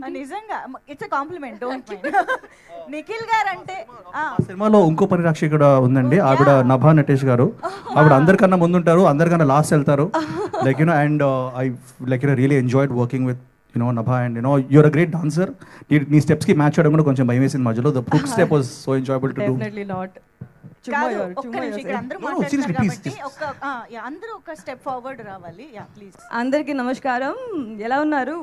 ఏంటి నిజంగా it's a compliment, don't mind. Nikhil గారు అంటే ఆ సినిమాలో ఇంకో పరిరక్ష కూడా ఉందండి, ఆవిడ నభా నటేష్ గారు. ఆవిడ అందరికన్నా ముందుంటారు, అందరికన్నా లాస్ట్ వెళ్తారు. Like you know and I like you know really enjoyed working with you know Nabha and you know you're a great dancer. నీ స్టెప్స్ కి మ్యాచ్ చేయడం కూడా కొంచెం భయం వేసింది మధ్యలో. The hook step was so enjoyable to do. Definitely not. కాదు, ఒక్క నిమిషం, ఇక్కడ అందరూ No, no, మాట్లాడుతున్నారు seriously, please, కాబట్టి just- అందరూ ఒక స్టెప్ ఫార్వర్డ్ రావాలి. Yeah please. అందరికీ నమస్కారం, ఎలా ఉన్నారు?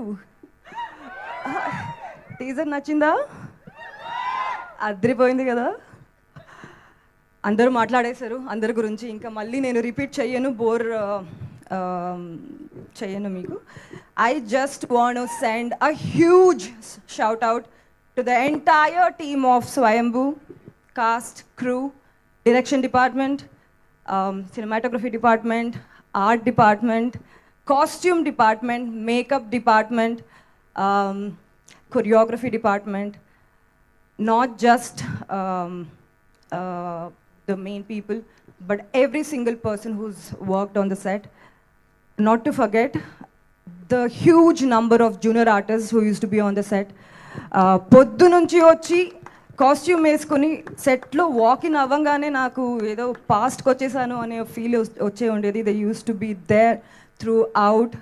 టీజర్ నచ్చిందా? అదిరిపోయింది కదా. అందరూ మాట్లాడేశారు అందరి గురించి, ఇంకా మళ్ళీ నేను రిపీట్ చెయ్యను, బోర్ చెయ్యను మీకు. I just want to send a huge shout out to the entire team of Swayambhu, cast, crew, direction department, cinematography department, art department, costume department, makeup department, choreography department, not just the main people, but every single person who's worked on the set. Not to forget the huge number of junior artists who used to be on the set. పొద్దు నుంచి వచ్చి costume వేసుకొని సెట్లో walk-in అవ్వగానే నాకు ఏదో పాస్ట్కి వచ్చేసాను అనే ఫీల్ వచ్చే ఉండేది. They used to be there throughout.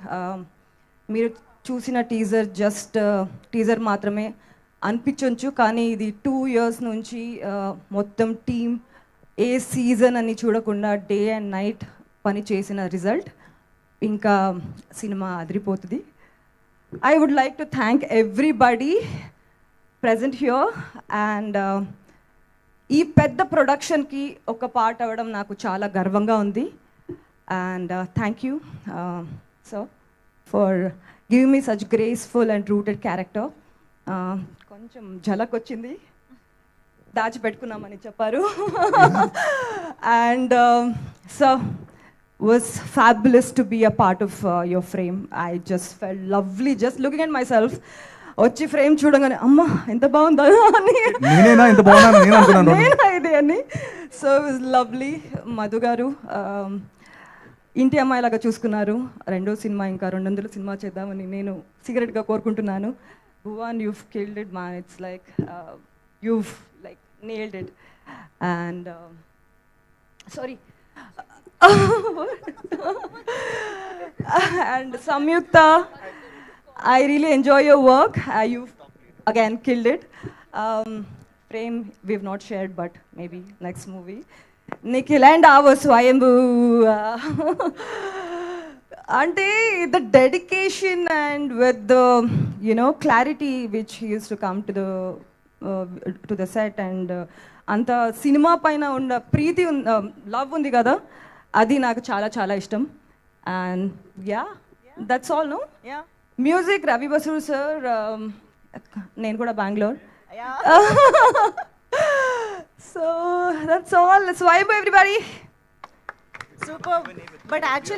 మీరు చూసిన టీజర్ జస్ట్ టీజర్ మాత్రమే అనిపించవచ్చు, కానీ ఇది 2 years నుంచి మొత్తం టీమ్ ఏ సీజన్ అని చూడకుండా డే అండ్ నైట్ పని చేసిన రిజల్ట్. ఇంకా సినిమా అదిరిపోతుంది. I would like to thank everybody present here and ఈ పెద్ద ప్రొడక్షన్కి ఒక పార్ట్ అవ్వడం నాకు చాలా గర్వంగా ఉంది. And thank you sir for giving me such graceful and rooted character. కొంచెం ఝలక్ వచ్చింది, దాచిపెట్టుకున్నామని చెప్పారు. And sir was fabulous to be a part of your frame. I just felt lovely just looking at myself. వచ్చి frame చూడగానే అమ్మ ఎంత బాగుందా అని ఇది అని. So is lovely. మధు గారు ఇంటి అమ్మాయిలాగా చూసుకున్నారు. రెండో సినిమా ఇంకా 200 సినిమా చేద్దామని నేను సీక్రెట్గా కోరుకుంటున్నాను. Bhuvan, you've killed it man. It's like you've like nailed it. And sorry. And Samyukta, I really enjoy your work. You've again killed it. Frame we've not shared, but maybe next movie. Nikhil and our Swayambhu. Ante the dedication and with the clarity which he used to come to the set and anta cinema paina unda preeti love undi kada, adi naaku chaala chaala ishtam. And yeah, that's all, no? Yeah. Music Ravi Basu sir, నేను కూడా Bengaluru. So that's all. Let's vibe everybody. Super. But actually